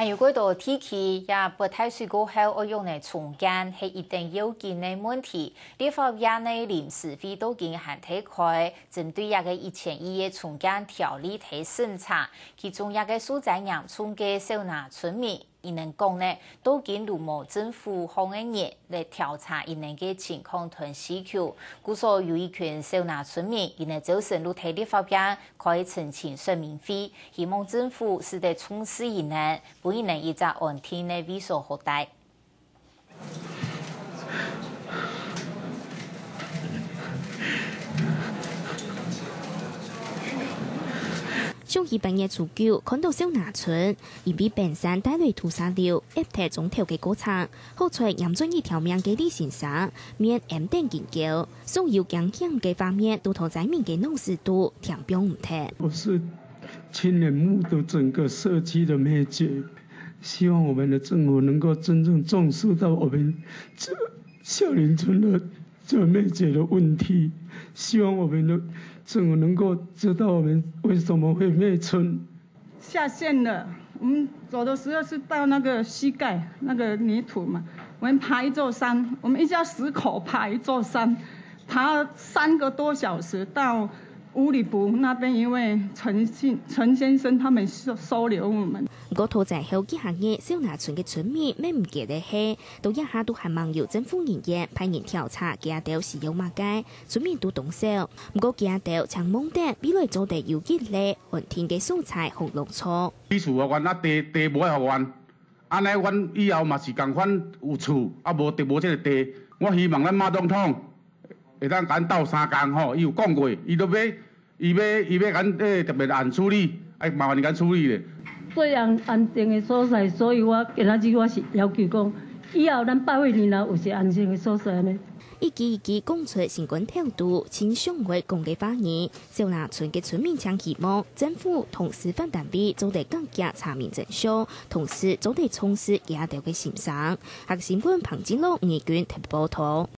还有几道天气也不太水过后，我用来重建是一定要紧的问题。立法院内临时会都经函推开，针对一个1000亿的重建条例提审查，其中一个所在严重的少拿村民。伊能讲呢，都经鲁某政府方的人来调查伊能嘅情况同需求，故所有一群少拿村民，伊能走深入睇立法院开澄清说明会，希望政府是得重视伊能，不伊能一直安天的为所何待。上希半夜初9看到少拿村，因被本山带来屠杀了一体中条嘅过程，好在严重一条命嘅李先生面严定研究，所有强强嘅方面都同在面嘅弄死度填表唔贴。我是亲眼目睹整个社区的灭绝，希望我们的政府能够真正重视到我们这孝林村的这灭绝的问题，希望我们的政府能够知道我们为什么会灭村。下线了，我们走的时候是到那个膝盖那个泥土嘛，我们爬一座山，我们一家10口爬一座山，爬3个多小时到五里埔那边，因为陈先生他们收留我们。我屠宰後幾下嘅少拿村嘅村民咩唔記得係，到一下都係望有政府人員派人調查幾條是有乜嘅，村民都動手。不過幾條長蒙得比來做地有結咧，寒天嘅素材好濃錯。地厝啊，阮啊地無愛互阮，安尼阮以後嘛是共款有厝，啊無地無這個地，我希望咱馬總統會當甲咱鬥3工吼，伊有講過，伊要甲咱特別案處理，哎麻煩你甲處理咧。最安定的所在，所以我今仔日我是要求讲，以後咱8月年有些安全的所在呢。一記講出新冠態度，請上會公嘅發言，少拿村嘅村民將希望政府同司法單位做得更加查明真相，同時做得重視幾條嘅線上。學新聞彭金龍、義軍特報道。